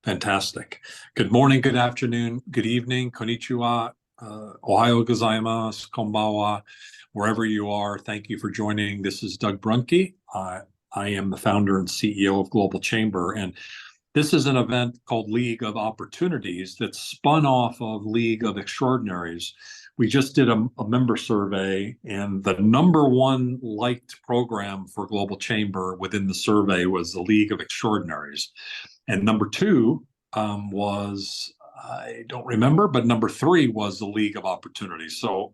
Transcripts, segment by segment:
Fantastic. Good morning, good afternoon, good evening, konnichiwa, ohayo gozaimasu, konbanwa, wherever you are. Thank you for joining. This is Doug Brunke. I am the founder and CEO of Global Chamber, and this is an event called League of Opportunities that spun off of League of Extraordinaries. We just did a member survey, and the number one liked program for Global Chamber within the survey was the League of Extraordinaries. And number two was, I don't remember, but number three was the League of Opportunities. So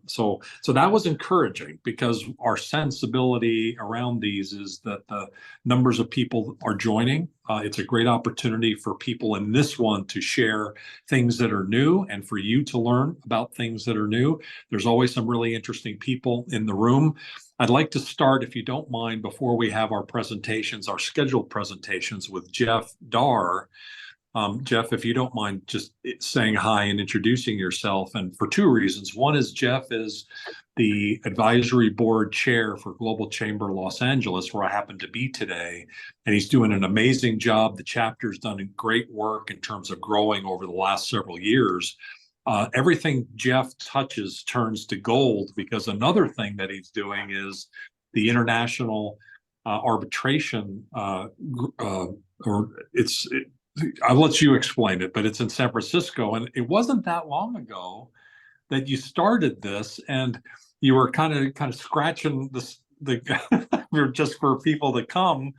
that was encouraging because our sensibility around these is that the numbers of people are joining. It's a great opportunity for people in this one to share things that are new and for you to learn about things that are new. There's always some really interesting people in the room. I'd like to start, if you don't mind, before we have our presentations, our scheduled presentations with Jeff Darr. Jeff, if you don't mind just saying hi and introducing yourself, and for two reasons. One is Jeff is the advisory board chair for Global Chamber Los Angeles, where I happen to be today, and he's doing an amazing job. The chapter's done great work in terms of growing over the last several years. Everything Jeff touches turns to gold because another thing that he's doing is the international arbitration, or I'll let you explain it, but it's in San Francisco. And it wasn't that long ago that you started this, and you were kind of scratching just for people to come.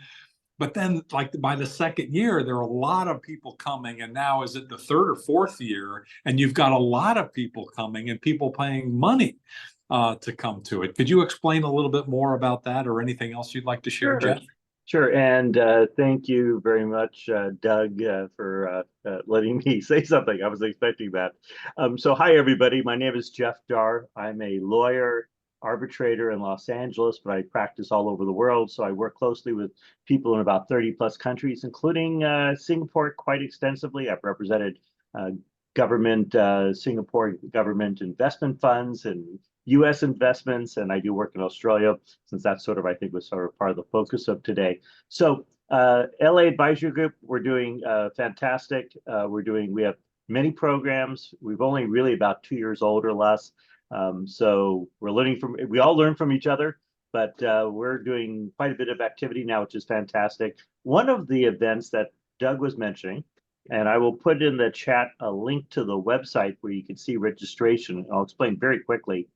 But then, like by the second year, there are a lot of people coming, and now is it the third or fourth year, and you've got a lot of people coming and people paying money to come to it. Could you explain a little bit more about that, or anything else you'd like to share, Sure, Jeff? sure. And thank you very much, Doug, for letting me say something. I was expecting that. So hi, everybody. My name is Jeff Darr. I'm a lawyer, arbitrator in Los Angeles, but I practice all over the world. So I work closely with people in about 30 plus countries, including Singapore quite extensively. I've represented uh, Singapore government investment funds and U.S. investments, and I do work in Australia, since that's sort of, I think, was sort of part of the focus of today. So LA Advisory Group, we're doing fantastic. We have many programs. We've only really about 2 years old or less. So we all learn from each other, but we're doing quite a bit of activity now, which is fantastic. One of the events that Doug was mentioning, and I will put in the chat a link to the website where you can see registration. I'll explain very quickly.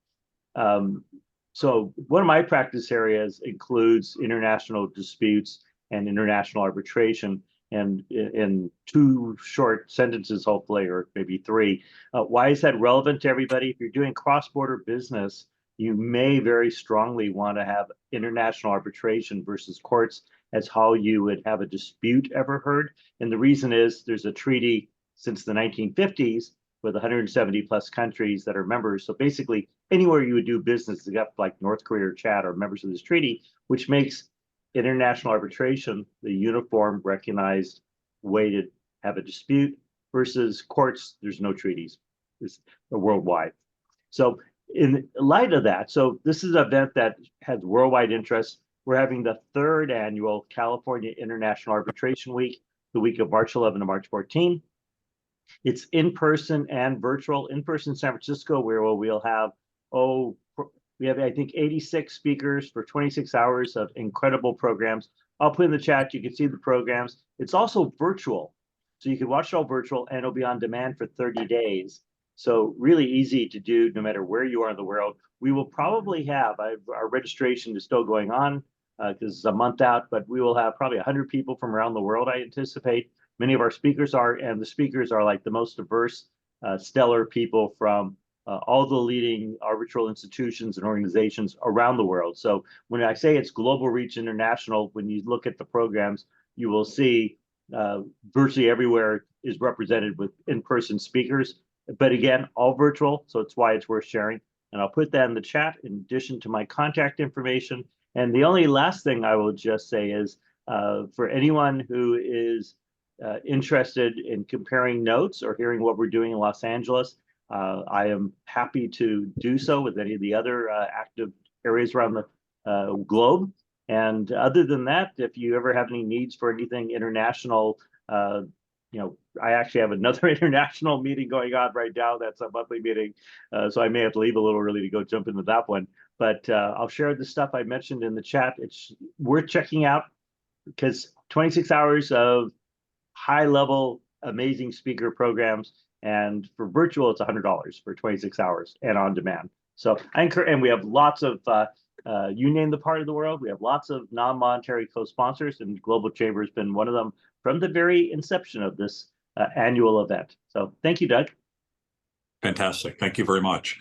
So one of my practice areas includes international disputes and international arbitration. And in two short sentences, hopefully, or maybe three, why is that relevant to everybody? If you're doing cross-border business, you may very strongly want to have international arbitration versus courts as how you would have a dispute ever heard. And the reason is there's a treaty since the 1950s with 170 plus countries that are members. So basically, anywhere you would do business, except like North Korea or Chad, are members of this treaty, which makes international arbitration the uniform, recognized way to have a dispute versus courts. There's no treaties. It's worldwide. So in light of that, so this is an event that has worldwide interest. We're having the third annual California International Arbitration Week, the week of March 11 to March 14. It's in person and virtual. In person, San Francisco, where we'll have, we have, I think, 86 speakers for 26 hours of incredible programs. I'll put in the chat, you can see the programs. It's also virtual. So you can watch it all virtual, and it'll be on demand for 30 days. So really easy to do no matter where you are in the world. We will probably have, our registration is still going on because it's a month out, but we will have probably 100 people from around the world, I anticipate. Many of our speakers are, and the speakers are like the most diverse, stellar people from all the leading arbitral institutions and organizations around the world. So when I say it's Global Reach International, when you look at the programs, you will see virtually everywhere is represented with in-person speakers. But again, all virtual, so it's why it's worth sharing. And I'll put that in the chat in addition to my contact information. And the only last thing I will just say is for anyone who is interested in comparing notes or hearing what we're doing in Los Angeles, I am happy to do so with any of the other active areas around the globe. And other than that, if you ever have any needs for anything international, I actually have another international meeting going on right now. That's a monthly meeting. So I may have to leave a little early to go jump into that one. But I'll share the stuff I mentioned in the chat. It's worth checking out because 26 hours of high level, amazing speaker programs. And for virtual, it's $100 for 26 hours and on demand. So I encourage, and we have lots of, you name the part of the world, we have lots of non-monetary co-sponsors, and Global Chamber has been one of them from the very inception of this annual event. So thank you, Doug. Fantastic. Thank you very much.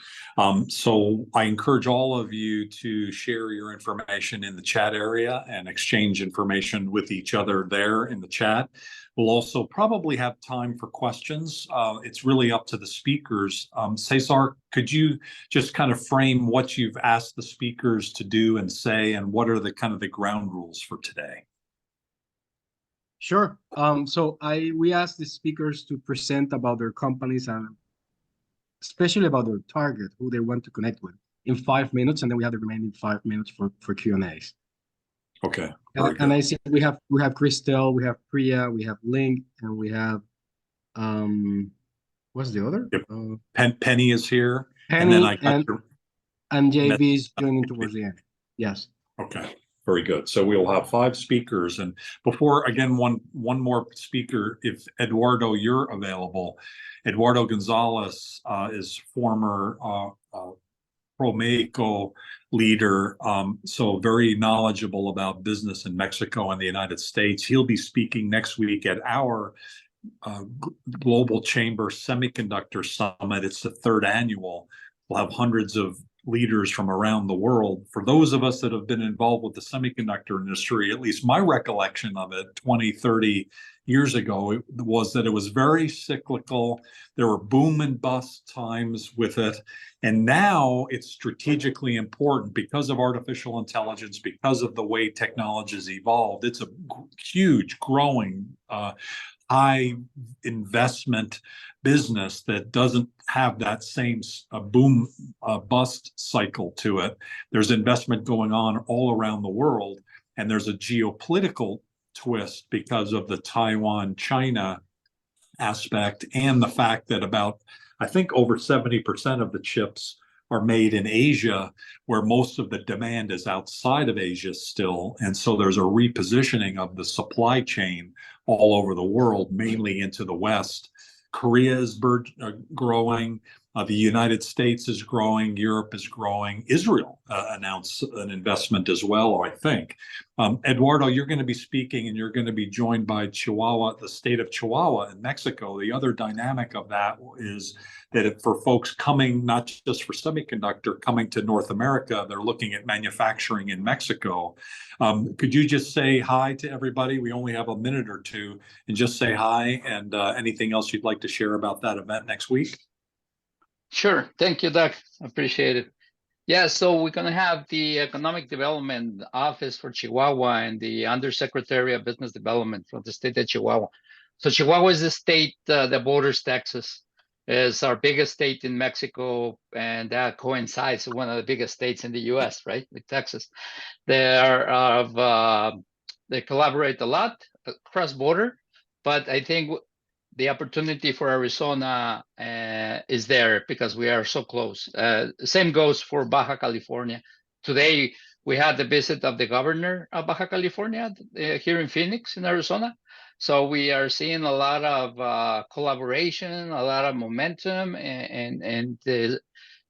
So I encourage all of you to share your information in the chat area and exchange information with each other there in the chat. We'll also probably have time for questions. It's really up to the speakers. Cesar, could you just kind of frame what you've asked the speakers to do and say, and what are the kind of the ground rules for today? Sure. So we asked the speakers to present about their companies and especially about their target, who they want to connect with, in 5 minutes, and then we have the remaining 5 minutes for Q&As. Okay. And I see we have Christelle, we have Priya, we have Link, and we have what's the other? Yep. Penny is here, Penny, and then and JB is joining towards the end. Yes. Okay. Very good. So we'll have 5 speakers, and before again, one more speaker, if Eduardo, you're available. Eduardo Gonzalez is former ProMexico leader, so very knowledgeable about business in Mexico and the United States. He'll be speaking next week at our Global Chamber Semiconductor Summit. It's the 3rd annual. We'll have hundreds of leaders from around the world. For those of us that have been involved with the semiconductor industry, at least my recollection of it 20, 30 years ago, was that it was very cyclical. There were boom and bust times with it. And now it's strategically important because of artificial intelligence, because of the way technology has evolved. It's a huge, growing, high investment business that doesn't have that same boom bust cycle to it. There's investment going on all around the world, and there's a geopolitical twist because of the Taiwan-China aspect and the fact that I think over 70% of the chips are made in Asia, where most of the demand is outside of Asia still. And so there's a repositioning of the supply chain all over the world, mainly into the West. Korea is growing. The United States is growing. Europe is growing. Israel announced an investment as well, I think. Eduardo, you're going to be speaking, and you're going to be joined by Chihuahua, the state of Chihuahua in Mexico. The other dynamic of that is that for folks coming, not just for semiconductor, coming to North America, they're looking at manufacturing in Mexico. Could you just say hi to everybody? We only have a minute or two, and just say hi, and anything else you'd like to share about that event next week? Sure. Thank you, Doug. Appreciate it. Yeah, so we're going to have the Economic Development Office for Chihuahua and the Undersecretary of Business Development from the state of Chihuahua. So Chihuahua is the state that borders Texas. It's our biggest state in Mexico, and that coincides with one of the biggest states in the U.S., right, with Texas. They collaborate a lot cross-border, but I think the opportunity for Arizona is there because we are so close. Same goes for Baja California. Today, we had the visit of the governor of Baja California here in Phoenix, in Arizona. So we are seeing a lot of collaboration, a lot of momentum, and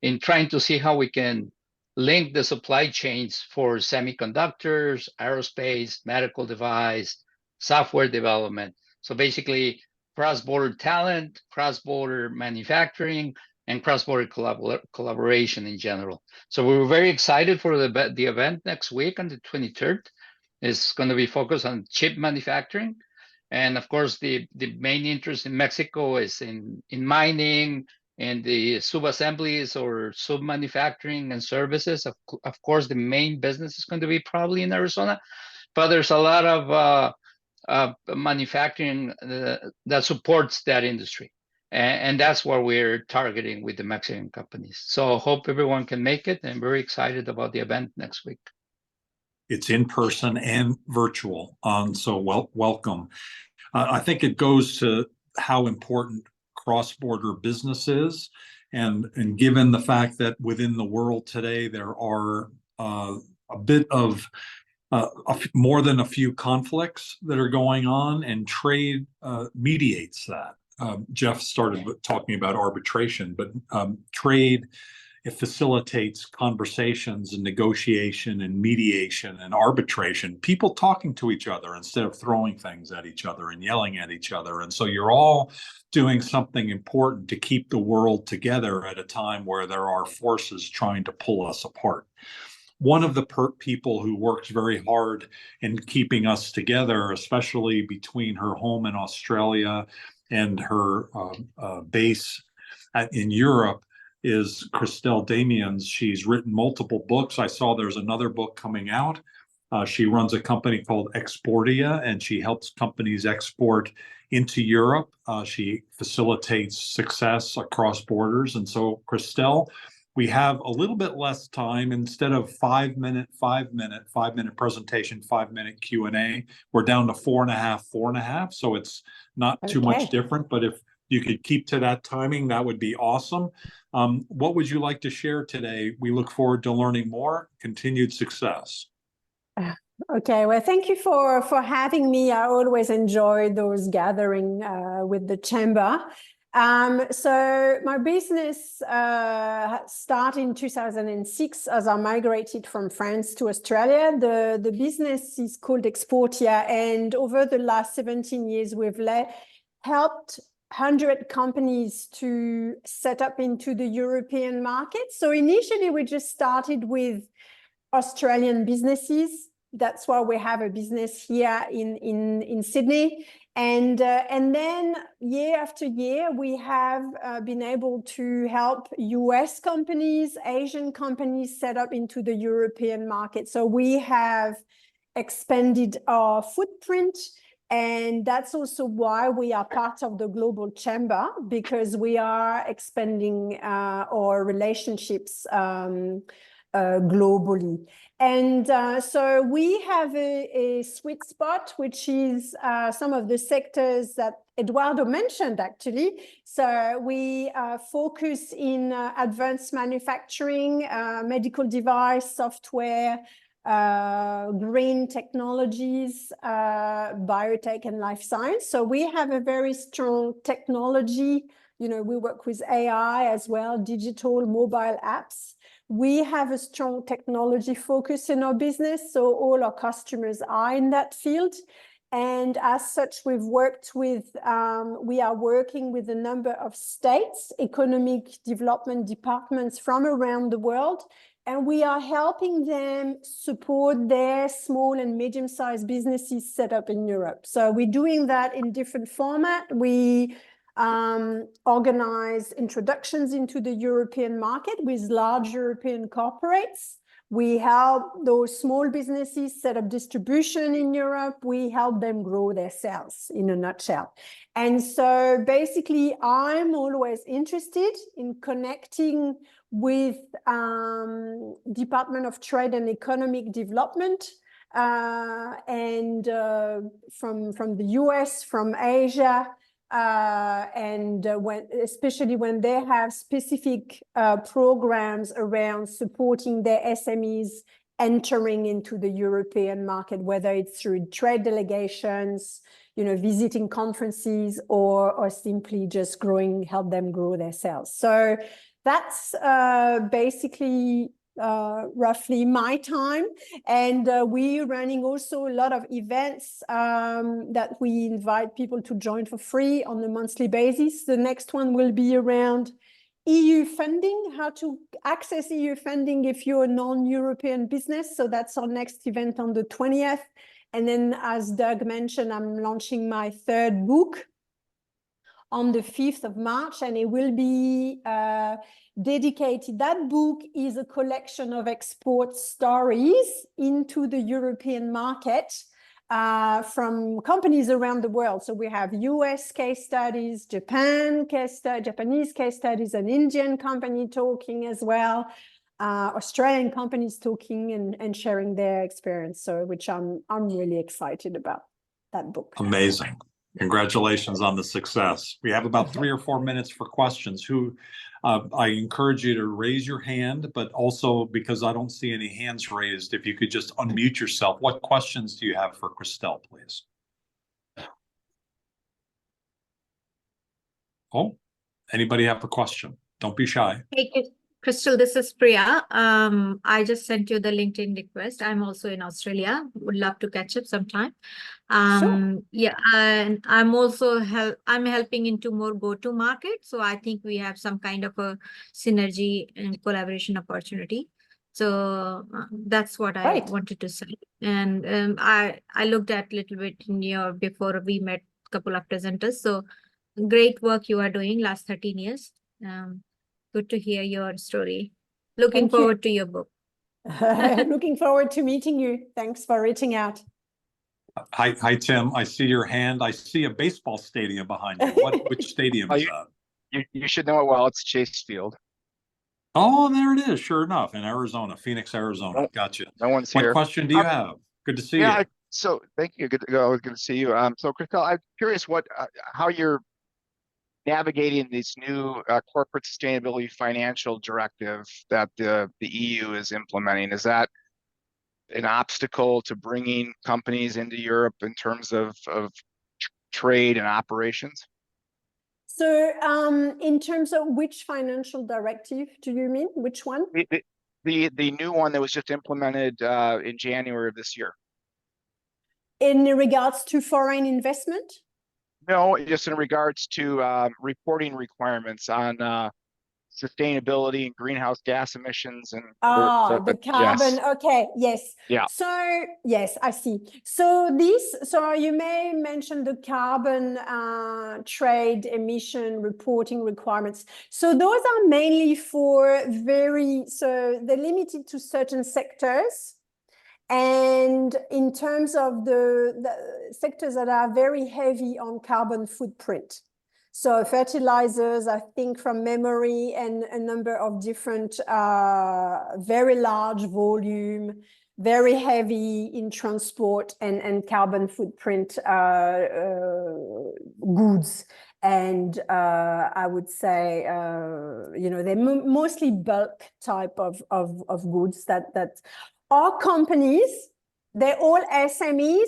in trying to see how we can link the supply chains for semiconductors, aerospace, medical device, software development. So basically, cross-border talent, cross-border manufacturing, and cross-border collaboration in general. So we were very excited for the event next week on the 23rd. It's going to be focused on chip manufacturing. And of course, the main interest in Mexico is in mining and the sub-assemblies or sub-manufacturing and services. Of course, the main business is going to be probably in Arizona, but there's a lot of manufacturing that supports that industry. And that's what we're targeting with the Mexican companies. So hope everyone can make it, and very excited about the event next week. It's in person and virtual, so welcome. I think it goes to how important cross-border business is. And given the fact that within the world today, there are a bit of more than a few conflicts that are going on, and trade mediates that. Jeff started talking about arbitration, but trade, it facilitates conversations and negotiation and mediation and arbitration, people talking to each other instead of throwing things at each other and yelling at each other. And so you're all doing something important to keep the world together at a time where there are forces trying to pull us apart. One of the people who works very hard in keeping us together, especially between her home in Australia and her base in Europe, is Christelle Damiens. She's written multiple books. I saw there's another book coming out. She runs a company called Exportia, and she helps companies export into Europe. She facilitates success across borders. And so, Christelle, we have a little bit less time. Instead of 5 minute presentation, 5 minute Q&A, we're down to 4.5. So it's not too much different, but if you could keep to that timing, that would be awesome. What would you like to share today? We look forward to learning more. Continued success. Okay, well, thank you for having me. I always enjoy those gathering with the chamber. So my business started in 2006 as I migrated from France to Australia. The business is called Exportia, and over the last 17 years, we've helped 100 companies to set up into the European market. So initially, we just started with Australian businesses. That's why we have a business here in Sydney. And then year after year, we have been able to help US companies, Asian companies set up into the European market. So we have expanded our footprint. And that's also why we are part of the Global Chamber, because we are expanding our relationships globally. And so we have a sweet spot, which is some of the sectors that Eduardo mentioned, actually. So we focus in advanced manufacturing, medical device, software, green technologies, biotech and life science. So we have a very strong technology. You know, we work with AI as well, digital mobile apps. We have a strong technology focus in our business, so all our customers are in that field. And as such, we are working with a number of states, economic development departments from around the world, and we are helping them support their small and medium-sized businesses set up in Europe. So we're doing that in different format. We organize introductions into the European market with large European corporates. We help those small businesses set up distribution in Europe. We help them grow their sales in a nutshell. And so basically, I'm always interested in connecting with Department of Trade and Economic Development and from the US, from Asia, especially when they have specific programs around supporting their SMEs entering into the European market, whether it's through trade delegations, you know, visiting conferences, or simply just help them grow their sales. So that's basically roughly my time. And we're running also a lot of events that we invite people to join for free on a monthly basis. The next one will be around EU funding, how to access EU funding if you're a non-European business. So that's our next event on the 20th. And then, as Doug mentioned, I'm launching my third book on the 5th of March, and it will be dedicated. That book is a collection of export stories into the European market from companies around the world. So we have US case studies, Japanese case studies, an Indian company talking as well, Australian companies talking and sharing their experience. So which I'm really excited about that book. Amazing. Congratulations on the success. We have about 3 or 4 minutes for questions. I encourage you to raise your hand, but also because I don't see any hands raised, if you could just unmute yourself. What questions do you have for Christelle, please? Oh, anybody have a question? Don't be shy. Hey, Crystal, this is Priya. I just sent you the LinkedIn request. I'm also in Australia. Would love to catch up sometime. Yeah, and I'm also I'm helping into more go-to market. So I think we have some kind of a synergy and collaboration opportunity. So that's what I wanted to say. And I looked at a little bit in your before we met a couple of presenters. So great work you are doing last 13 years. Good to hear your story. Looking forward to your book. Looking forward to meeting you. Thanks for reaching out. Hi, Tim. I see your hand. I see a baseball stadium behind you. Which stadium is that? You should know it well. It's Chase Field. Oh, there it is. Sure enough, in Arizona, Phoenix, Arizona. Gotcha. No one's What here. question do you have? Good to see you. So thank you. Good to see you. So Christelle, I'm curious how you're navigating this new corporate sustainability financial directive that the EU is implementing. Is that an obstacle to bringing companies into Europe in terms of trade and operations? So in terms of which financial directive do you mean? Which one? The new one that was just implemented in January of this year. In regards to foreign investment? No, just in regards to reporting requirements on sustainability and greenhouse gas emissions and the carbon. Yes. Okay, yes. Yeah. So yes, I see. So you may mention the carbon trade emission reporting requirements. So those are mainly for they're limited to certain sectors. And in terms of the sectors that are very heavy on carbon footprint. So fertilizers, I think from memory, and a number of different very large volume, very heavy in transport and carbon footprint goods. And I would say, they're mostly bulk type of goods that our companies, they're all SMEs,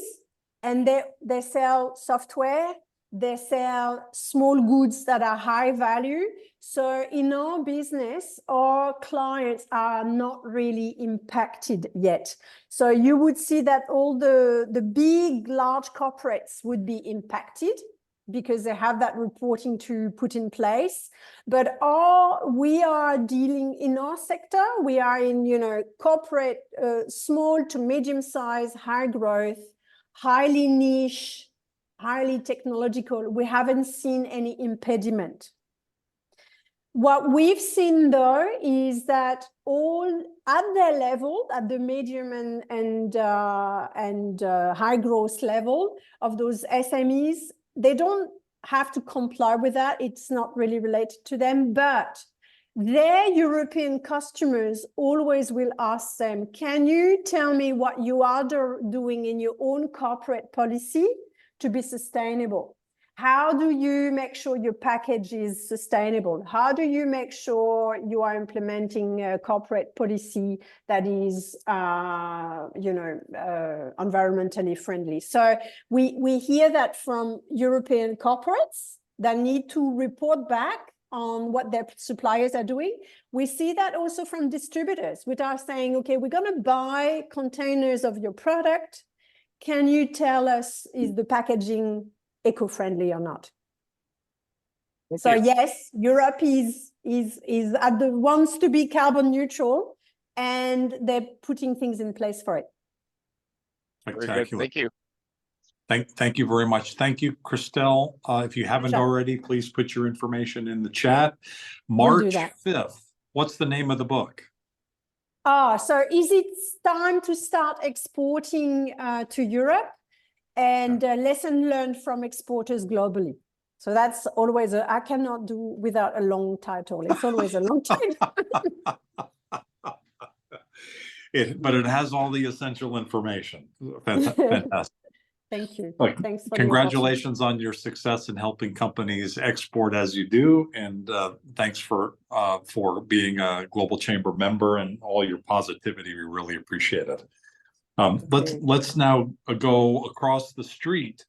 and they sell software. They sell small goods that are high value. So in our business, our clients are not really impacted yet. So you would see that all the big, large corporates would be impacted because they have that reporting to put in place. But we are dealing in our sector, we are in, corporate, small to medium size, high growth, highly niche, highly technological. We haven't seen any impediment. What we've seen though is that all at their level, at the medium and high growth level of those SMEs, they don't have to comply with that. It's not really related to them, but their European customers always will ask them, can you tell me what you are doing in your own corporate policy to be sustainable? How do you make sure your package is sustainable? How do you make sure you are implementing a corporate policy that is, environmentally friendly? So we hear that from European corporates that need to report back on what their suppliers are doing. We see that also from distributors, which are saying, okay, we're going to buy containers of your product. Can you tell us, is the packaging eco-friendly or not? So yes, Europe is wants to be carbon neutral, and they're putting things in place for it. Spectacular. Thank you. Thank you very much. Thank you, Christelle. If you haven't already, please put your information in the chat. March 5th. What's the name of the book? So is it time to start exporting to Europe? And lesson learned from exporters globally. So that's always I cannot do without a long title. It's always a long title. But it has all the essential information. Fantastic. Thank you. Look, Thanks for the congratulations on your success in helping companies export as you do, and thanks for being a Global Chamber member and all your positivity. We really appreciate it. Let's now go across the street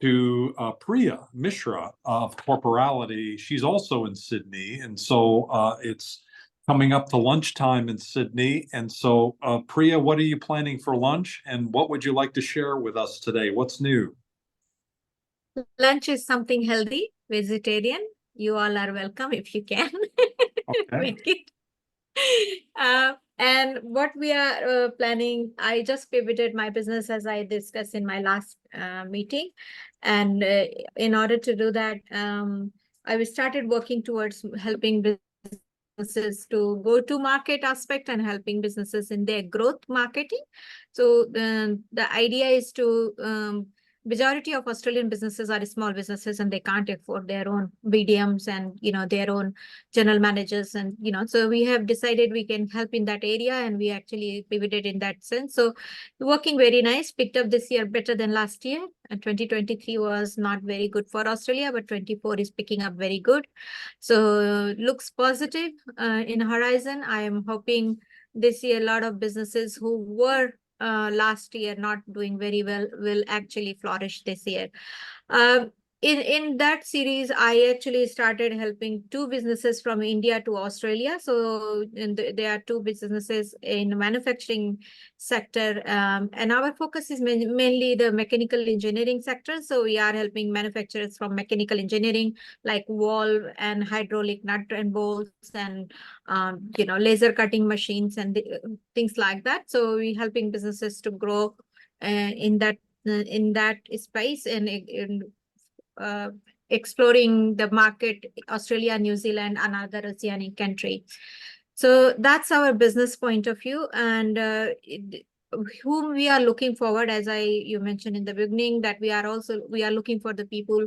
to Priya Mishra of Corporality. She's also in Sydney, and so it's coming up to lunchtime in Sydney. And so, Priya, what are you planning for lunch, and what would you like to share with us today? What's new? Lunch is something healthy, vegetarian. You all are welcome if you can Okay. make it. And what we are planning, I just pivoted my business as I discussed in my last meeting. And in order to do that, I started working towards helping businesses to go to market aspect and helping businesses in their growth marketing. So the idea is to majority of Australian businesses are small businesses and they can't afford their own BDMs and, their own general managers. And, so we have decided we can help in that area, and we actually pivoted in that sense. So working very nice, picked up this year better than last year. And 2023 was not very good for Australia, but 24 is picking up very good. So looks positive in horizon. I am hoping this year a lot of businesses who were last year not doing very well will actually flourish this year. In that series, I actually started helping two businesses from India to Australia. So there are two businesses in the manufacturing sector, and our focus is mainly the mechanical engineering sector. So we are helping manufacturers from mechanical engineering like valve and hydraulic nut and bolts and laser cutting machines and things like that. So we're helping businesses to grow in that space and exploring the market, Australia, New Zealand, another oceanic country. So that's our business point of view, and whom we are looking forward, as you mentioned in the beginning, that we are looking for the people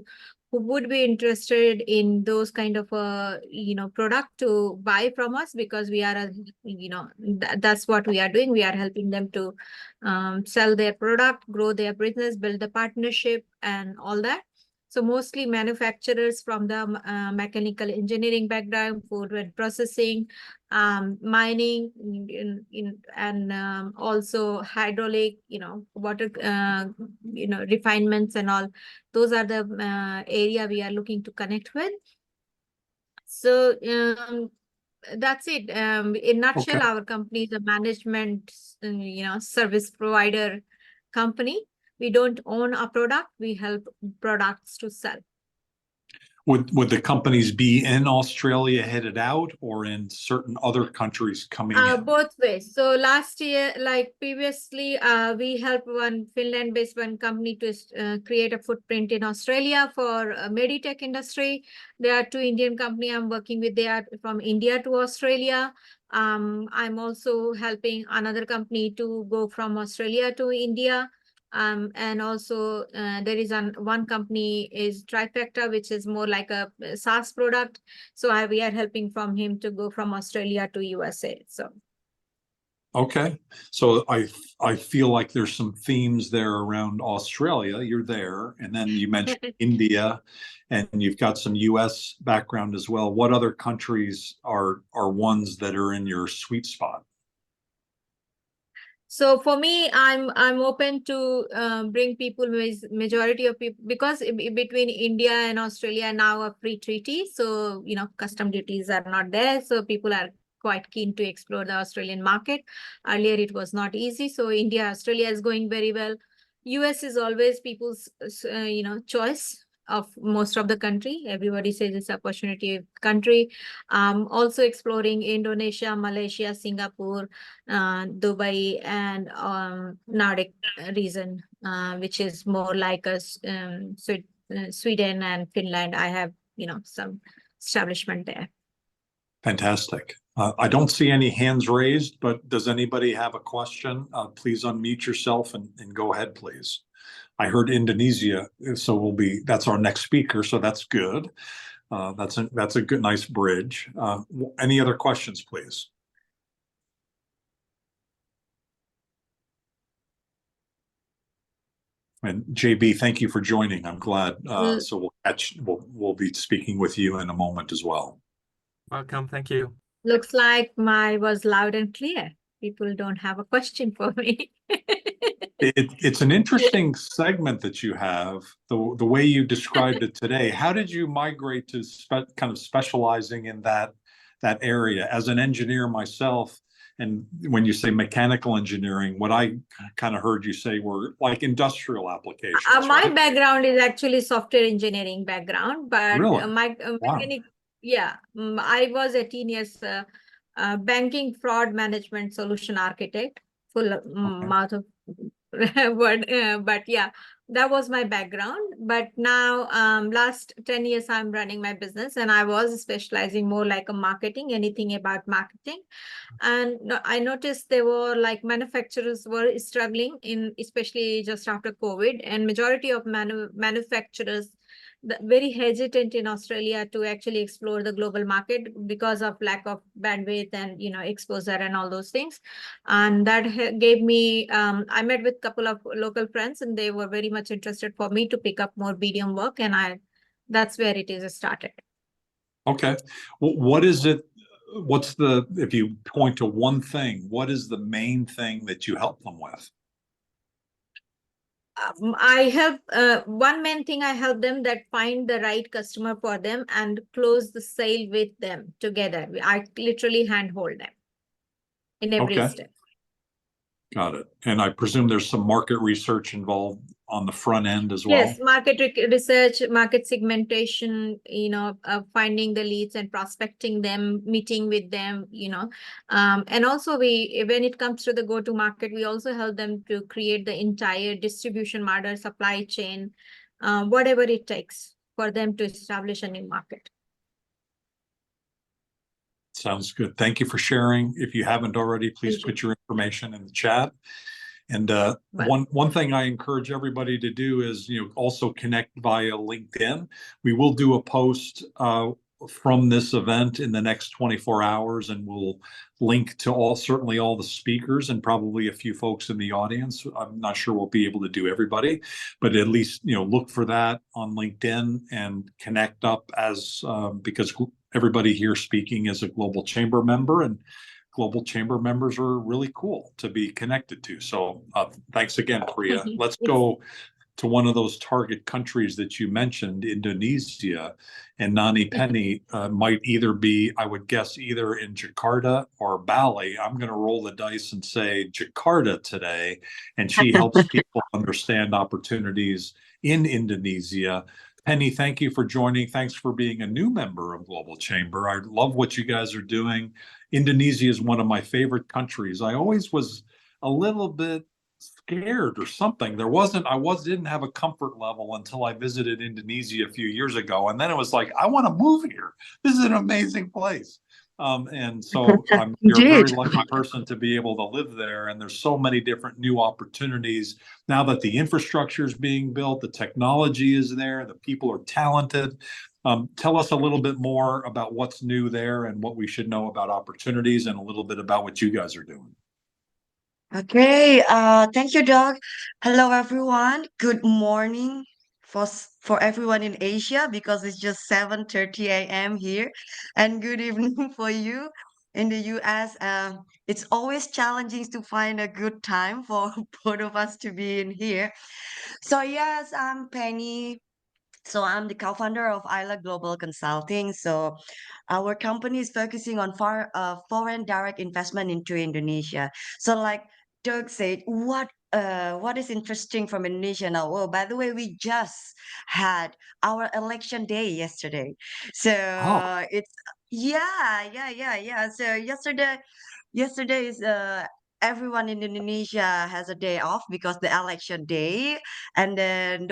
who would be interested in those kind of product to buy from us, because we are that's what we are doing. We are helping them to sell their product, grow their business, build the partnership, and all that. So mostly manufacturers from the mechanical engineering background, food and processing, mining, and also hydraulic, water, refinements and all. Those are the area we are looking to connect with. So that's it. In nutshell, Okay. our company is a management, service provider company. We don't own a product. We help products to sell. Would the companies be in Australia headed out, or in certain other countries coming in? Both ways. So last year, like previously, we helped one Finland-based company to create a footprint in Australia for Meditech industry. There are two Indian company I'm working with. They are from India to Australia. I'm also helping another company to go from Australia to India. And also there is one company is Trifecta, which is more like a SaaS product. So we are helping from him to go from Australia to USA. So Okay, so I feel like there's some themes there around Australia. You're there, and then you mentioned India, and you've got some US background as well. What other countries are ones that are in your sweet spot? So for me, I'm open to bring people with majority of people, because between India and Australia now a free treaty. So, custom duties are not there. So people are quite keen to explore the Australian market. Earlier, it was not easy. So India, Australia is going very well. US is always people's, choice of most of the country. Everybody says it's opportunity country. Also exploring Indonesia, Malaysia, Singapore, Dubai, and Nordic region, which is more like Sweden and Finland. I have, some establishment there. Fantastic. I don't see any hands raised, but does anybody have a question? Please unmute yourself and go ahead, please. I heard Indonesia, so that's our next speaker, so that's good. That's a good, nice bridge. Any other questions, please? And JB, thank you for joining. I'm glad. L- So we'll be speaking with you in a moment as well. Welcome. Thank you. Looks like my was loud and clear. People don't have a question for me. It's an interesting segment that you have, the way you described it today. How did you migrate to kind of specializing in that area? As an engineer myself, and when you say mechanical engineering, what I kind of heard you say were like industrial applications, My right? background is actually software engineering background, but Really? my Wow. mechanic, yeah, I was 18 years banking fraud management solution architect, full Okay. mouth of word, but yeah, that was my background. But now, last 10 years, I'm running my business, and I was specializing more like a marketing, anything about marketing. And I noticed there were like manufacturers were struggling in, especially just after COVID, and majority of manufacturers very hesitant in Australia to actually explore the global market because of lack of bandwidth and exposure and all those things. And that gave me I met with a couple of local friends, and they were very much interested for me to pick up more BDM work, and that's where it is started. Okay. What is it? If you point to one thing, what is the main thing that you help them with? I help one main thing I help them that find the right customer for them and close the sale with them together. I literally handhold them in every Okay. step. Got it. And I presume there's some market research involved on the front end as well? Yes, market research, market segmentation, finding the leads and prospecting them, meeting with them, and also when it comes to the go-to market, we also help them to create the entire distribution model, supply chain, whatever it takes for them to establish a new market. Sounds good. Thank you for sharing. If you haven't already, please put your information in the chat. And one thing I encourage everybody to do is, also connect via LinkedIn. We will do a post from this event in the next 24 hours, and we'll link to certainly all the speakers and probably a few folks in the audience. I'm not sure we'll be able to do everybody, but at least, look for that on LinkedIn and connect up because everybody here speaking is a Global Chamber member, and Global Chamber members are really cool to be connected to. So thanks again, Priya. Let's go to one of those target countries that you mentioned, Indonesia. And Nani Penny might either be, I would guess, either in Jakarta or Bali. I'm going to roll the dice and say Jakarta today. And she helps people understand opportunities in Indonesia. Penny, thank you for joining. Thanks for being a new member of Global Chamber. I love what you guys are doing. Indonesia is one of my favorite countries. I always was a little bit scared or something. Didn't have a comfort level until I visited Indonesia a few years ago. And then it was like, I want to move here. This is an amazing place. And so you're a very lucky person to be able to live there. And there's so many different new opportunities now that the infrastructure is being built, the technology is there, the people are talented. Tell us a little bit more about what's new there and what we should know about opportunities, and a little bit about what you guys are doing. Okay, thank you, Doug. Hello, everyone. Good morning for everyone in Asia, because it's just 7:30 a.m. here, and good evening for you in the US. It's always challenging to find a good time for both of us to be in here. So yes, I'm Penny. So I'm the co-founder of Isla Global Consulting. So our company is focusing on foreign direct investment into Indonesia. So like Doug said, what is interesting from Indonesia now? Oh, by the way, we just had our election day yesterday. So it's yeah. So yesterday is everyone in Indonesia has a day off because the election day, and then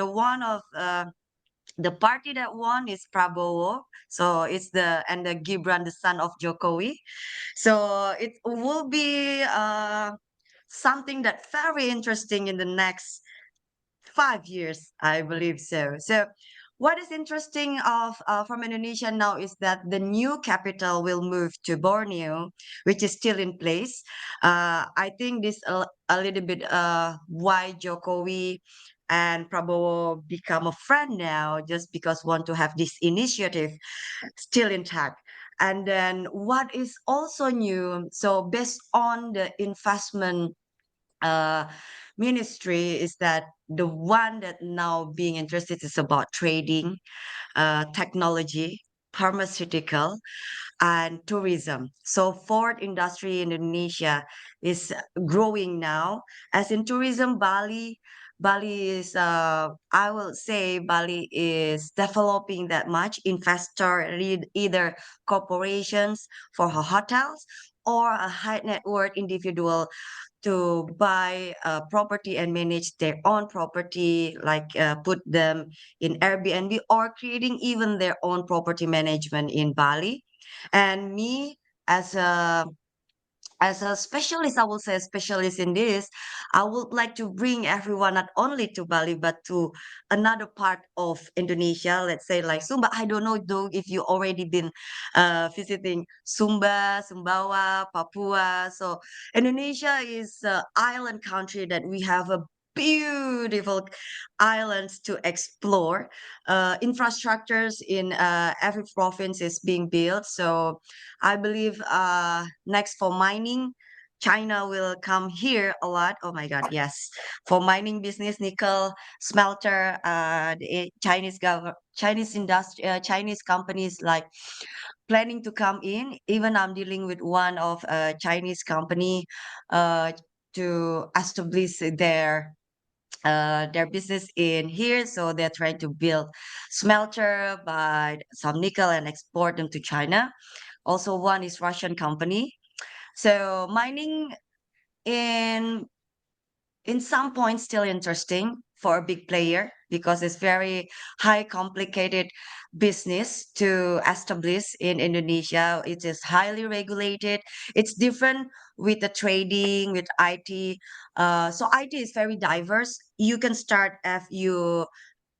the party that won is Prabowo. So it's the Gibran, the son of Jokowi. So it will be something that very interesting in the next 5 years, I believe so. So what is interesting from Indonesia now is that the new capital will move to Borneo, which is still in place. I think this a little bit why Jokowi and Prabowo become a friend now just because want to have this initiative still intact. And then what is also new, so based on the investment uh, ministry, is that the one that now being interested is about trading, technology, pharmaceutical, and tourism. So fourth industry in Indonesia is growing now. As in tourism, Bali is I will say Bali is developing that much. Investor either corporations for hotels or a high net worth individual to buy property and manage their own property, like put them in Airbnb or creating even their own property management in Bali. And me, as a as a specialist, I will say a specialist in this, I would like to bring everyone not only to Bali, but to another part of Indonesia, let's say like Sumba. I don't know though if you already been visiting Sumba, Sumbawa, Papua. So Indonesia is an island country that we have a beautiful islands to explore. Infrastructures in every province is being built. So I believe next for mining, China will come here a lot. Oh my God, yes. For mining business, nickel smelter, Chinese industry, Chinese companies like planning to come in. Even I'm dealing with one of Chinese company uh, to establish their business in here. So they're trying to build smelter, buy some nickel and export them to China. Also, one is Russian company. So mining in in some points still interesting for a big player because it's very high complicated business to establish in Indonesia. It is highly regulated. It's different with the trading, with IT. So IT is very diverse. You can start if you,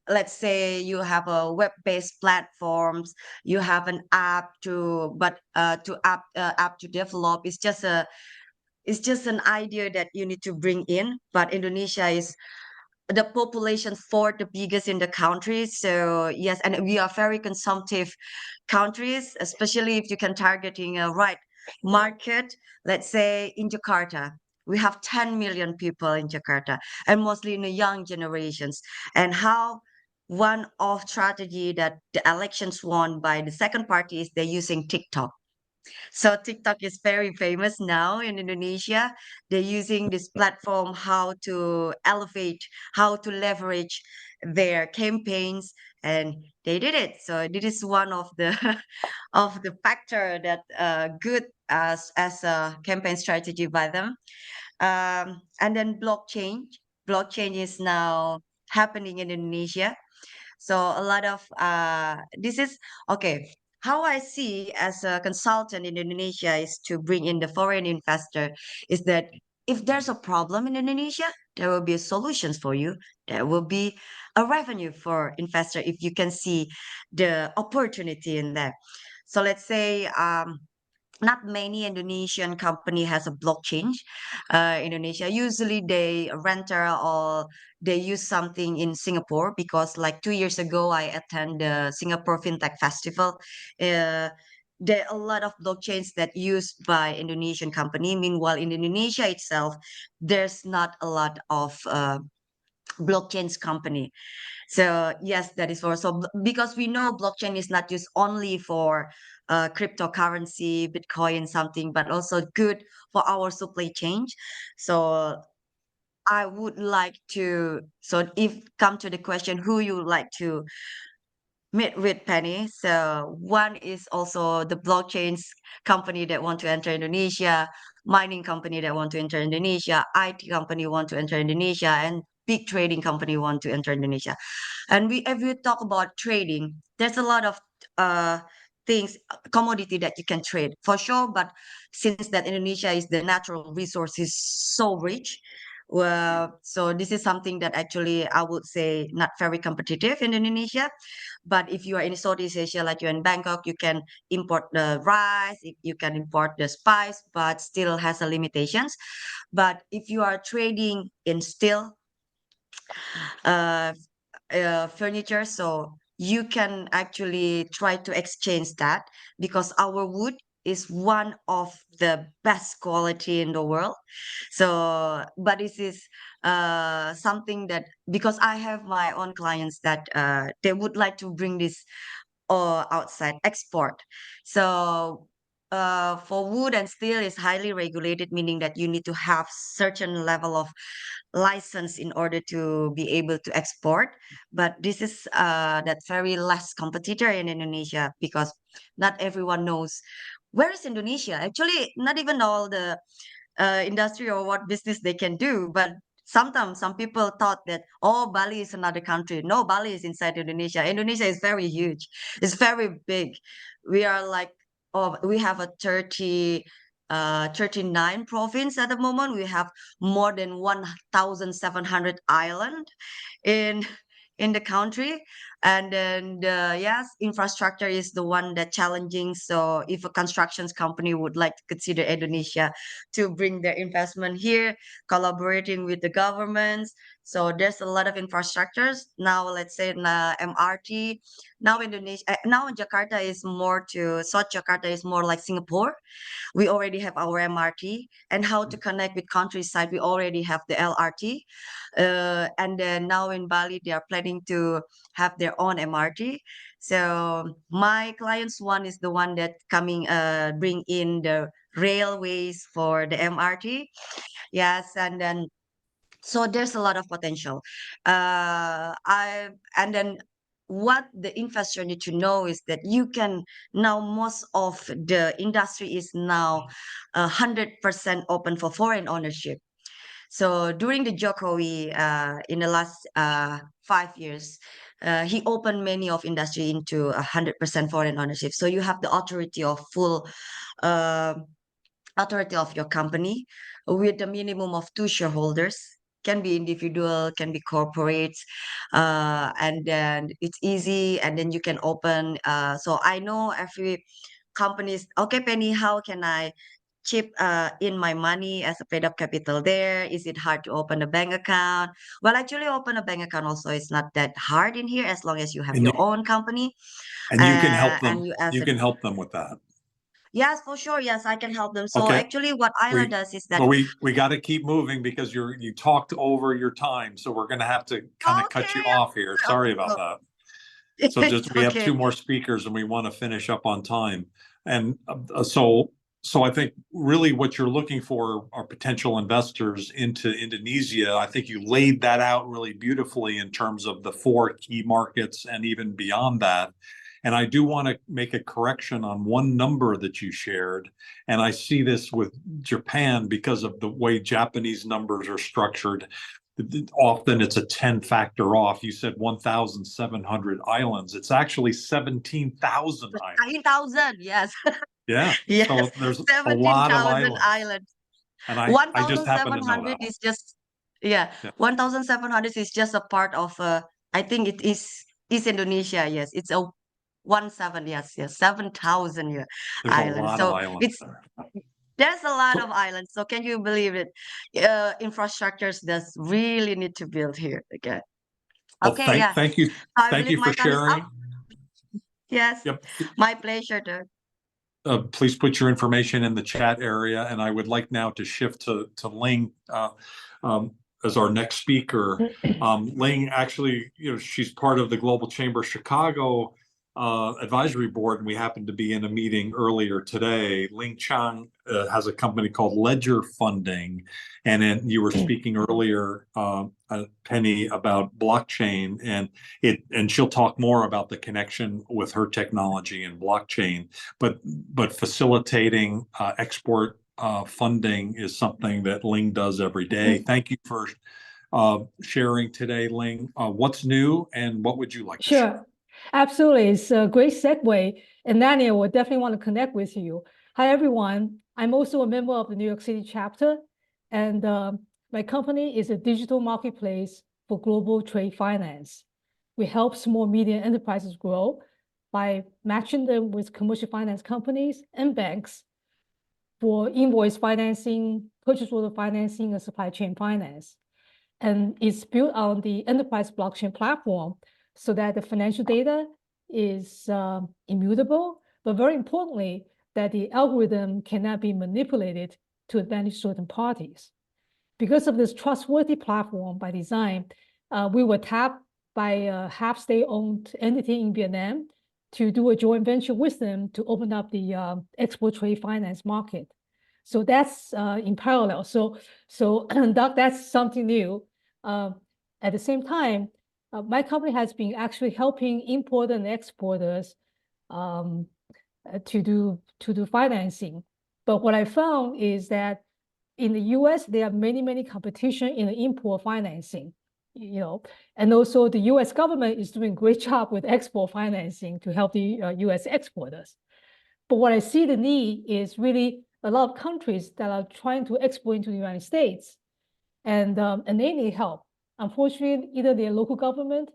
let's say you have a web-based platforms, you have an app to, but to app to develop, it's just an idea that you need to bring in. But Indonesia is the population fourth the biggest in the country. So yes, and we are very consumptive countries, especially if you can targeting a right market. Let's say in Jakarta, we have 10 million people in Jakarta, and mostly in the young generations. And how one of strategy that the elections won by the second party is they're using TikTok. So TikTok is very famous now in Indonesia. They're using this platform how to elevate, how to leverage their campaigns, and they did it. So this is one of the of the factor that good as a campaign strategy by them. And then blockchain. Blockchain is now happening in Indonesia. So a lot of this is okay. How I see as a consultant in Indonesia is to bring in the foreign investor is that if there's a problem in Indonesia, there will be solutions for you. There will be a revenue for investor if you can see the opportunity in there. So let's say not many Indonesian company has a blockchain. Indonesia usually they renter or they use something in Singapore because like 2 years ago I attend the Singapore FinTech Festival. There are a lot of blockchains that used by Indonesian company. Meanwhile, in Indonesia itself, there's not a lot of blockchains company. So yes, that is for so because we know blockchain is not just only for cryptocurrency, Bitcoin, something, but also good for our supply chain. So I would like to. So if come to the question, who you would like to meet with, Penny? So one is also the blockchains company that want to enter Indonesia, mining company that want to enter Indonesia, IT company want to enter Indonesia, and big trading company want to enter Indonesia. And we, if you talk about trading, there's a lot of uh things, commodity that you can trade for sure. But since that Indonesia is the natural resource is so rich, well, so this is something that actually I would say not very competitive in Indonesia. But if you are in Southeast Asia, like you're in Bangkok, you can import the rice, you can import the spice, but still has a limitations. But if you are trading in steel, uh, furniture. So you can actually try to exchange that because our wood is one of the best quality in the world. So, but this is something that because I have my own clients that they would like to bring this outside export. So for wood and steel is highly regulated, meaning that you need to have certain level of license in order to be able to export. But this is that very less competitor in Indonesia because not everyone knows where is Indonesia. Actually, not even all the industry or what business they can do. But sometimes some people thought that, oh, Bali is another country. No, Bali is inside Indonesia. Indonesia is very huge. It's very big. We are like, oh, we have a 39 province at the moment. We have more than 1,700 island in in the country. And then yes, infrastructure is the one that challenging. So if a constructions company would like to consider Indonesia to bring their investment here, collaborating with the governments, so there's a lot of infrastructures now. Let's say MRT now. Now Jakarta is more to South Jakarta is more like Singapore. We already have our MRT, and how to connect with countryside, we already have the LRT. And then now in Bali, they are planning to have their own MRT. So my clients one is the one that coming bring in the railways for the MRT. Yes, and then so there's a lot of potential. I and then what the investor need to know is that you can now most of the industry is now 100% open for foreign ownership. So during the Jokowi in the last 5 years, he opened many of industry into 100% foreign ownership. So you have the authority of full uh, authority of your company with a minimum of 2 shareholders. Can be individual, can be corporates, and then it's easy. And then you can open. So I know every companies. Okay, Penny, how can I chip in my money as a paid up capital there? Is it hard to open a bank account? Well, actually, open a bank account also is not that hard in here as long as you have And your you, own company and you can help them. and you as You a can help them with that. yes, for sure. Yes, I can help them. So Okay. actually, what Isla does is that Well, we got to keep moving because you talked over your time, so we're going to have to kind of cut you okay, off here. Sorry okay, about well, that. So it's we have okay. 2 more speakers and we want to finish up on time. And so I think really what you're looking for are potential investors into Indonesia. I think you laid that out really beautifully in terms of the 4 key markets and even beyond that. And I do want to make a correction on one number that you shared. And I see this with Japan because of the way Japanese numbers are structured. Often it's a 10 factor off. You said 1,700 islands. It's actually 17,000 islands. 9,000, yes. Yeah. Yes, So there's a lot of 17,000 islands. islands. And I just happen to know 1,700 that. is just, yeah, Yeah. 1,700 is just a part of, I think it is Indonesia. Yes, it's a 17, yes, 7,000 There's a islands. lot of So islands it's, there. there's a lot So, of islands. So can you believe it? Infrastructures does really need to build here. Okay. well, Okay, yeah. thank you. So I Thank believe you my for time is up. sharing. Yes, Yep. my pleasure, Doug. Please put your information in the chat area. And I would like now to shift to Ling as our next speaker. Ling, actually, she's part of the Global Chamber Chicago Advisory Board, and we happened to be in a meeting earlier today. Ling Chang has a company called Ledger Funding, and then you were speaking earlier, Penny, about blockchain, and she'll talk more about the connection with her technology and blockchain. But facilitating export funding is something that Ling does every day. Thank you for sharing today, Ling. What's new and what would you like to share? Sure, absolutely. It's a great segue. And Daniel will definitely want to connect with you. Hi, everyone. I'm also a member of the New York City chapter, and my company is a digital marketplace for global trade finance. We help small medium enterprises grow by matching them with commercial finance companies and banks for invoice financing, purchase order financing, and supply chain finance. And it's built on the enterprise blockchain platform so that the financial data is immutable, but very importantly, that the algorithm cannot be manipulated to advantage certain parties. Because of this trustworthy platform by design, we were tapped by a half-state-owned entity in Vietnam to do a joint venture with them to open up the export trade finance market. So that's in parallel. So that's something new. At the same time, my company has been actually helping importers and exporters to do financing. But what I found is that in the US, there are many competition in the import financing, and also the US government is doing a great job with export financing to help the US exporters. But what I see the need is really a lot of countries that are trying to export into the United States, and they need help. Unfortunately, either their local government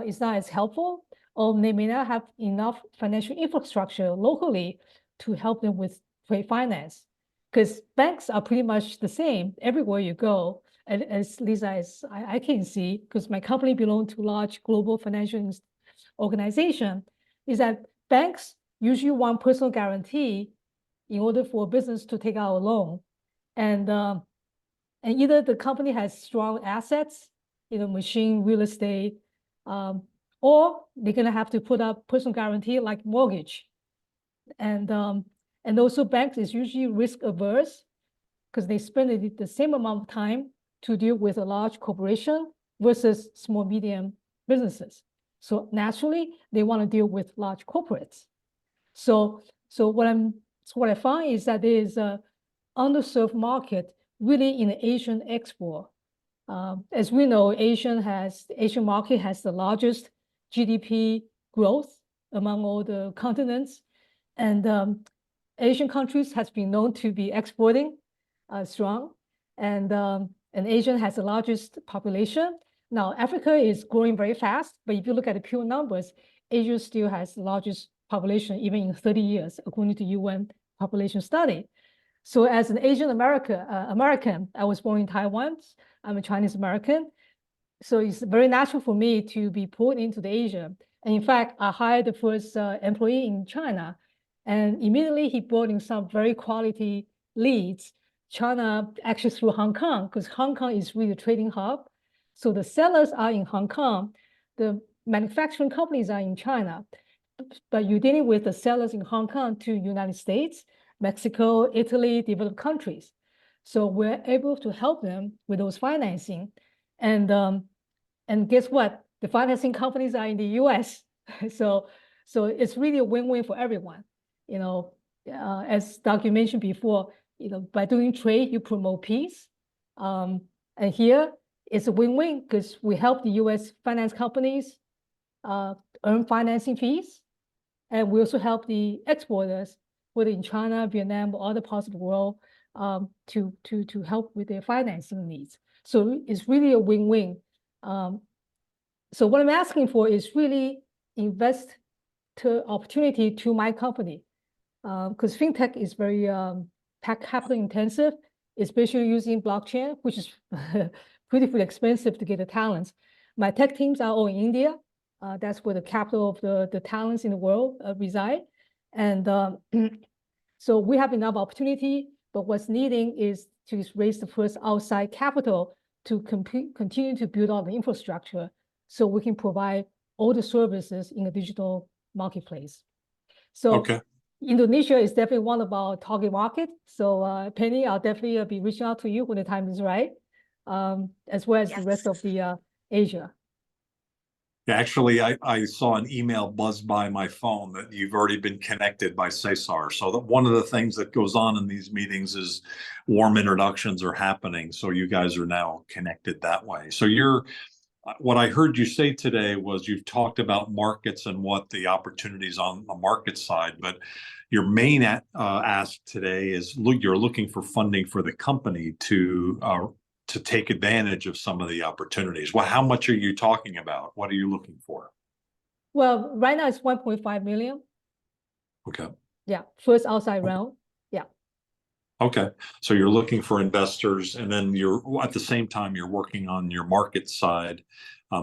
is not as helpful, or they may not have enough financial infrastructure locally to help them with trade finance. Because banks are pretty much the same everywhere you go, and as Lisa, as I can see, because my company belongs to a large global financial organization, is that banks usually want personal guarantee in order for a business to take out a loan. And either the company has strong assets, machine, real estate, or they're going to have to put up personal guarantee like mortgage. And also banks is usually risk averse because they spend the same amount of time to deal with a large corporation versus small, medium businesses. So naturally, they want to deal with large corporates. So what I find is that there is a underserved market really in the Asian export. As we know, Asian market has the largest GDP growth among all the continents, and Asian countries has been known to be exporting strong, and Asian has the largest population. Now Africa is growing very fast, but if you look at the pure numbers, Asia still has the largest population even in 30 years, according to UN population study. So as an Asian American, I was born in Taiwan. I'm a Chinese American. So it's very natural for me to be pulled into the Asia. And in fact, I hired the first employee in China, and immediately he brought in some very quality leads. China actually through Hong Kong, because Hong Kong is really a trading hub. So the sellers are in Hong Kong, the manufacturing companies are in China, but you're dealing with the sellers in Hong Kong to United States, Mexico, Italy, developed countries. So we're able to help them with those financing. And guess what? The financing companies are in the US. So it's really a win-win for everyone. As Doug, you mentioned before, by doing trade, you promote peace. And here it's a win-win because we help the US finance companies earn financing fees. And we also help the exporters, whether in China, Vietnam, or other parts of the world, to help with their financing needs. So it's really a win-win. So what I'm asking for is really invest to opportunity to my company, because fintech is very capital intensive, especially using blockchain, which is pretty expensive to get the talents. My tech teams are all in India. That's where the capital of the talents in the world reside. And so we have enough opportunity, but what's needing is to raise the first outside capital to continue to build out the infrastructure so we can provide all the services in a digital marketplace. So Okay. Indonesia is definitely one of our target market. So Penny, I'll definitely be reaching out to you when the time is right, as well as the rest of the Asia. Yeah, actually, I saw an email buzz by my phone that you've already been connected by Cesar. So that one of the things that goes on in these meetings is warm introductions are happening. So you guys are now connected that way. So what I heard you say today was you've talked about markets and what the opportunities on the market side, but your main ask today is you're looking for funding for the company to take advantage of some of the opportunities. Well, how much are you talking about? What are you looking for? Well, right now it's 1.5 million. Okay. Yeah, first outside round. Yeah. Okay, so you're looking for investors, and then you're at the same time you're working on your market side.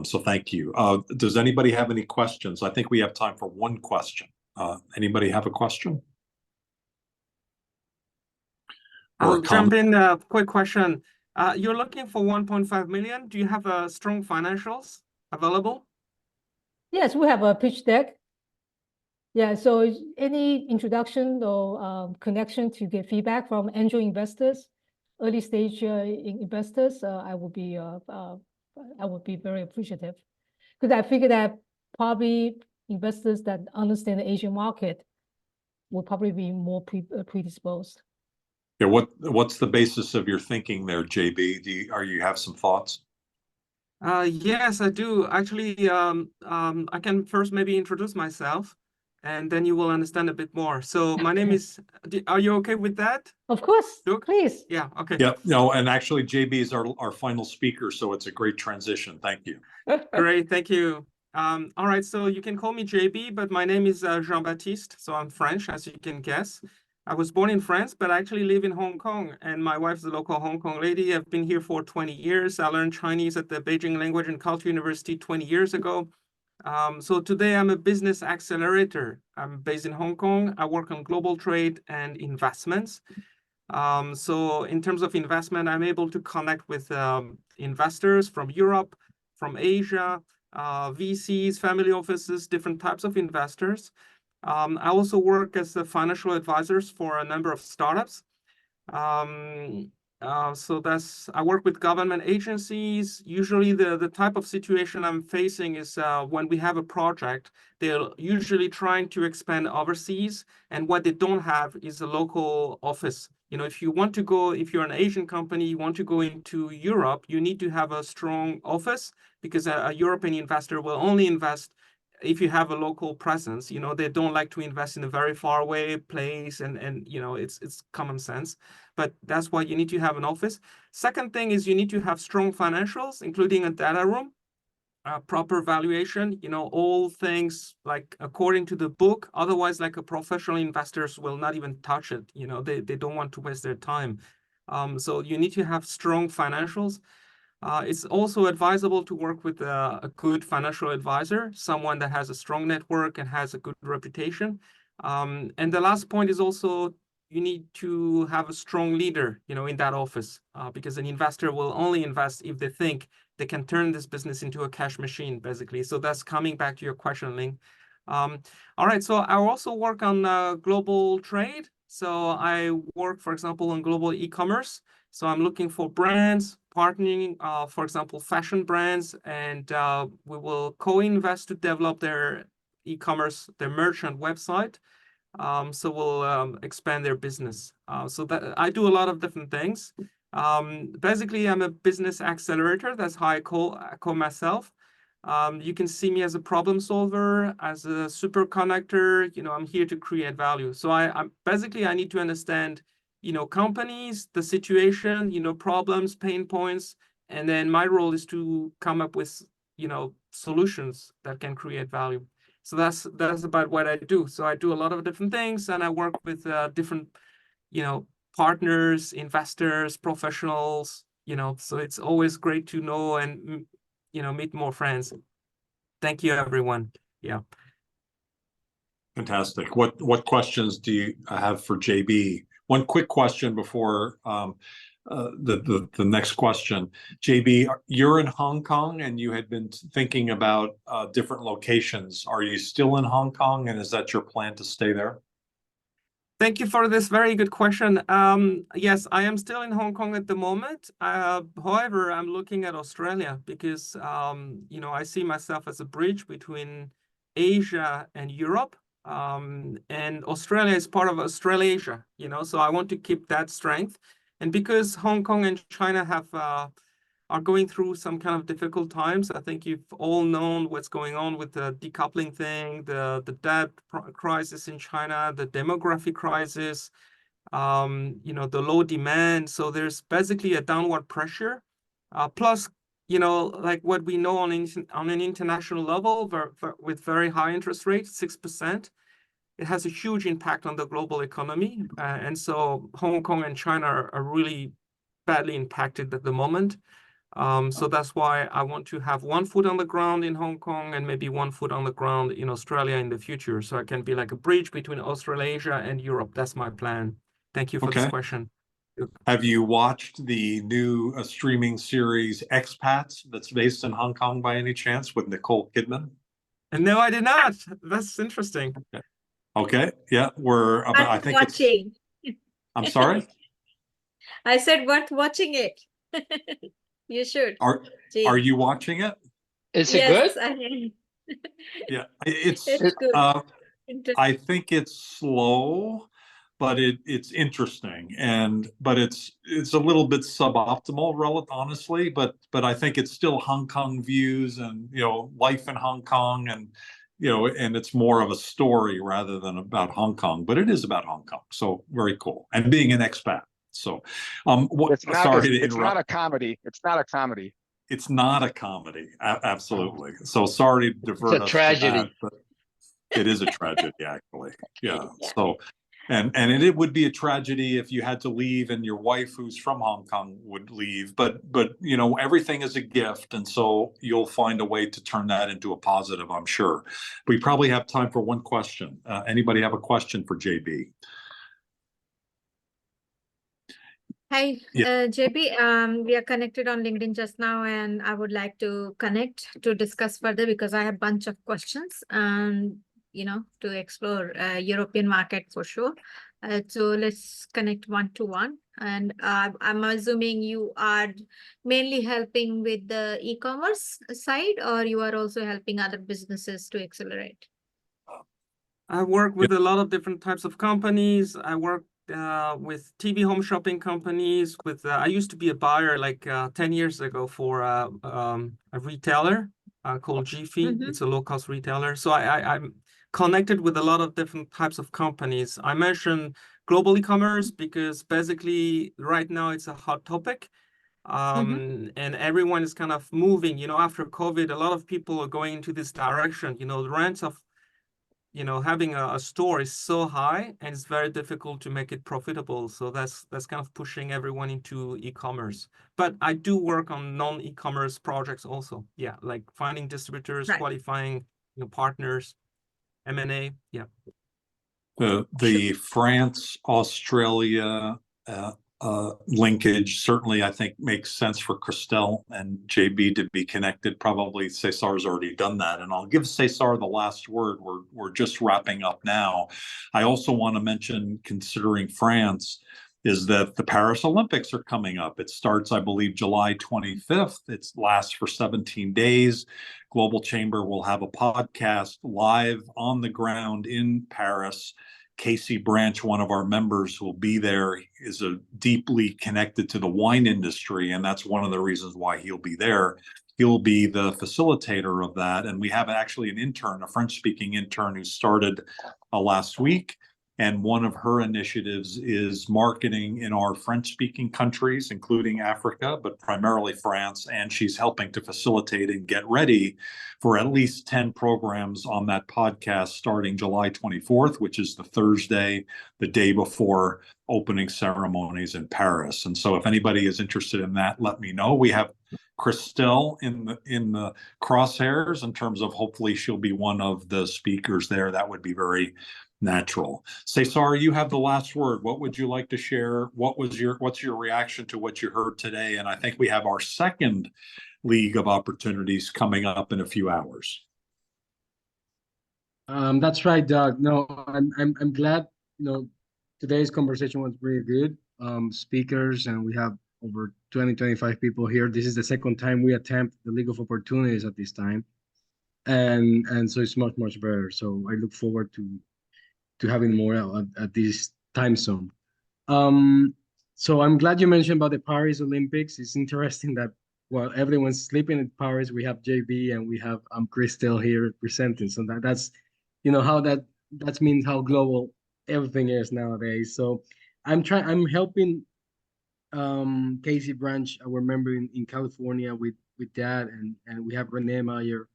So thank you. Does anybody have any questions? I think we have time for one question. Anybody have a question? Or a I'll jump comment? in a quick question. You're looking for 1.5 million. Do you have strong financials available? Yes, we have a pitch deck. Yeah, so any introduction or connection to get feedback from angel investors, early stage investors, I would be very appreciative, because I figure that probably investors that understand the Asian market will probably be more predisposed. Yeah, what's the basis of your thinking there, JB? You have some thoughts? Yes, I do. Actually, I can first maybe introduce myself, and then you will understand a bit more. So my name is, are you okay with that? Of course, Luke? please. Yeah, okay. Yeah, no, and actually JB is our final speaker, so it's a great transition. Thank you. Great, thank you. All right, so you can call me JB, but my name is Jean-Baptiste, so I'm French, as you can guess. I was born in France, but I actually live in Hong Kong, and my wife's a local Hong Kong lady. I've been here for 20 years. I learned Chinese at the Beijing Language and Culture University 20 years ago. So today I'm a business accelerator. I'm based in Hong Kong. I work on global trade and investments. So in terms of investment, I'm able to connect with investors from Europe, from Asia, VCs, family offices, different types of investors. I also work as a financial advisors for a number of startups. So I work with government agencies. Usually the type of situation I'm facing is when we have a project, they're usually trying to expand overseas, and what they don't have is a local office. You know, if you're an Asian company, you want to go into Europe, you need to have a strong office, because a European investor will only invest if you have a local presence. You know, they don't like to invest in a very far away place, and you know, it's common sense. But that's why you need to have an office. Second thing is you need to have strong financials, including a data room, proper valuation, you know, all things like according to the book. Otherwise, like a professional investors will not even touch it. You know, they don't want to waste their time. So you need to have strong financials. It's also advisable to work with a good financial advisor, someone that has a strong network and has a good reputation. And the last point is also you need to have a strong leader, you know, in that office, because an investor will only invest if they think they can turn this business into a cash machine, basically. So that's coming back to your question, Ling. All right, so I also work on global trade. So I work, for example, on global e-commerce. So I'm looking for brands, partnering, for example, fashion brands, and we will co-invest to develop their e-commerce, their merchant website. So we'll expand their business. So that I do a lot of different things. Basically, I'm a business accelerator. That's how I call myself. You can see me as a problem solver, as a super connector. You know, I'm here to create value. So I'm basically, I need to understand, you know, companies, the situation, you know, problems, pain points, and then my role is to come up with, you know, solutions that can create value. So that's about what I do. So I do a lot of different things, and I work with different, you know, partners, investors, professionals, you know. So it's always great to know and, you know, meet more friends. Thank you, everyone. Yeah. Fantastic. What questions do you have for JB? One quick question before the next question. JB, you're in Hong Kong, and you had been thinking about different locations. Are you still in Hong Kong, and is that your plan to stay there? Thank you for this very good question. Yes, I am still in Hong Kong at the moment. However, I'm looking at Australia because, you know, I see myself as a bridge between Asia and Europe. And Australia is part of Australasia, you know, so I want to keep that strength. And because Hong Kong and China are going through some kind of difficult times. I think you've all known what's going on with the decoupling thing, the debt crisis in China, the demographic crisis, you know, the low demand. So there's basically a downward pressure. Plus, you know, like what we know on an international level with very high interest rates, 6%. it has a huge impact on the global economy. And so Hong Kong and China are really badly impacted at the moment. So that's why I want to have one foot on the ground in Hong Kong and maybe one foot on the ground in Australia in the future. So I can be like a bridge between Australasia and Europe. That's my plan. Thank you for this Okay. question. Have you watched the new streaming series Expats that's based in Hong Kong by any chance with Nicole Kidman? And no, I did not. That's interesting. Okay. Yeah, I think watching. I'm sorry? I said worth watching it. You should. Are you watching it? Is it good? Yes, I am. Yeah, it's good. I think it's slow, but it's interesting, but it's a little bit suboptimal, honestly. But I think it's still Hong Kong views and life in Hong Kong, and and it's more of a story rather than about Hong Kong. But it is about Hong Kong, so very cool, and being an expat. So, sorry to interrupt. It's not a comedy. It's not a comedy. It's not a comedy, absolutely. So sorry to divert us tragedy. to that, but it is a tragedy, actually. Yeah. So, and it would be a tragedy if you had to leave and your wife, who's from Hong Kong, would leave. But everything is a gift, and so you'll find a way to turn that into a positive, I'm sure. We probably have time for one question. Anybody have a question for JB? Hi, JB. We are connected on LinkedIn just now, and I would like to connect to discuss further because I have a bunch of questions and to explore European market for sure. So let's connect one-to-one. And I'm assuming you are mainly helping with the e-commerce side, or you are also helping other businesses to accelerate? I work with a lot of different types of companies. I work with TV home shopping companies. I used to be a buyer like 10 years ago for a retailer called Jiffy. It's a low-cost retailer. So I'm connected with a lot of different types of companies. I mentioned global e-commerce because basically right now it's a hot topic. And everyone is kind of moving, after COVID, a lot of people are going into this direction. The rents of having a store is so high, and it's very difficult to make it profitable. So that's kind of pushing everyone into e-commerce. But I do work on non-e-commerce projects also. Yeah, like finding distributors, qualifying partners, M&A. Yeah. The France, Australia linkage certainly, I think, makes sense for Christelle and JB to be connected. Probably Cesar's already done that, and I'll give Cesar the last word. We're just wrapping up now. I also want to mention, considering France, is that the Paris Olympics are coming up. It starts, I believe, July 25th. It lasts for 17 days. Global Chamber will have a podcast live on the ground in Paris. Casey Branch, one of our members who will be there, is deeply connected to the wine industry, and that's one of the reasons why he'll be there. He'll be the facilitator of that, and we have actually an intern, a French-speaking intern, who started last week. And one of her initiatives is marketing in our French-speaking countries, including Africa, but primarily France. And she's helping to facilitate and get ready for at least 10 programs on that podcast starting July 24th, which is the Thursday, the day before opening ceremonies in Paris. And so if anybody is interested in that, let me know. We have Christelle in the crosshairs in terms of hopefully she'll be one of the speakers there. That would be very natural. Cesar, you have the last word. What would you like to share? What's your reaction to what you heard today? And I think we have our second League of Opportunities coming up in a few hours. That's right, Doug. No, I'm glad, today's conversation was really good. Speakers, and we have over 25 people here. This is the second time we attempt the League of Opportunities at this time. And so it's much, much better. So I look forward to having more at this time zone. So I'm glad you mentioned about the Paris Olympics. It's interesting that while everyone's sleeping in Paris, we have JB and we have Christelle here presenting. So that's how that means how global everything is nowadays. So I'm helping Casey Branch, our member in California, with that, and we have Renee Meyer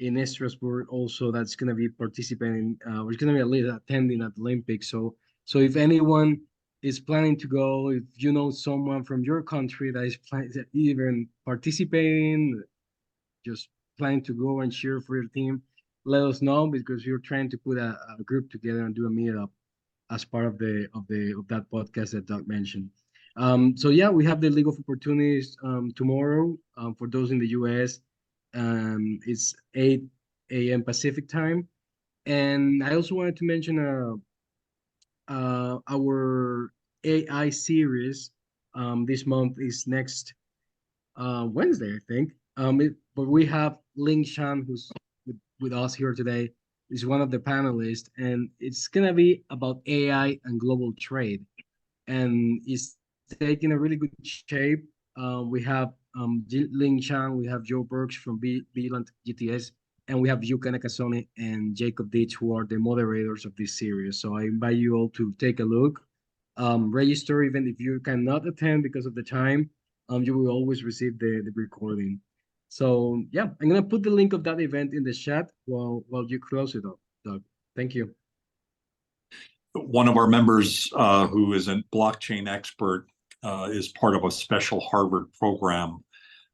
in Strasbourg also that's going to be participating. We're going to be at least attending at the Olympics. So if anyone is planning to go, if you know someone from your country that is even participating, just planning to go and cheer for your team, let us know, because we're trying to put a group together and do a meetup as part of that podcast that Doug mentioned. So yeah, we have the League of Opportunities tomorrow. For those in the US, it's 8 a.m. Pacific time. And I also wanted to mention our AI series this month is next Wednesday, I think. But we have Ling Shan, who's with us here today, is one of the panelists, and it's gonna be about AI and global trade, and it's taking a really good shape. We have Ling Shan, we have Joe Burks from Beeland GTS, and we have Yuka Nakasone and Jacob Ditch, who are the moderators of this series. So I invite you all to take a look. Register, even if you cannot attend because of the time. You will always receive the recording. So yeah, I'm gonna put the link of that event in the chat while you close it up, Doug. Thank you. One of our members who is a blockchain expert is part of a special Harvard program.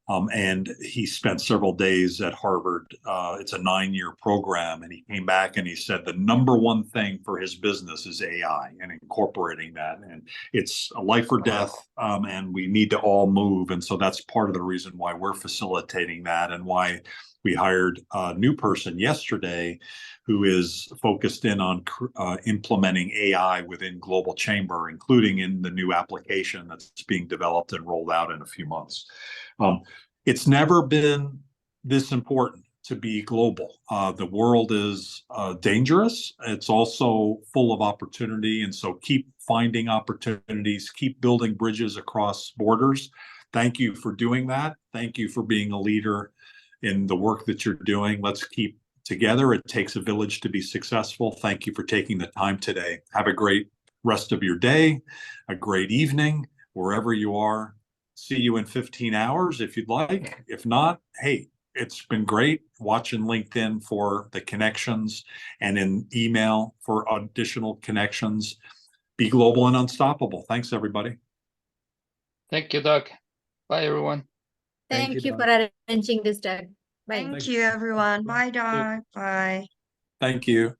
And he spent several days at Harvard. It's a 9-year program. And he came back and he said the number one thing for his business is AI and incorporating that. And it's a life or death, and we need to all move. And so that's part of the reason why we're facilitating that, and why we hired a new person yesterday who is focused in on implementing AI within Global Chamber, including in the new application that's being developed and rolled out in a few months. It's never been this important to be global. The world is dangerous. It's also full of opportunity. And so keep finding opportunities, keep building bridges across borders. Thank you for doing that. Thank you for being a leader in the work that you're doing. Let's keep together. It takes a village to be successful. Thank you for taking the time today. Have a great rest of your day, a great evening, wherever you are. See you in 15 hours if you'd like. If not, hey, it's been great watching LinkedIn for the connections and in email for additional connections. Be global and unstoppable. Thanks, everybody. Thank you, Doug. Bye, everyone. Thank you Doug. for arranging this, Doug. Bye. Thank you, everyone. Bye, Doc. Bye. Thank you.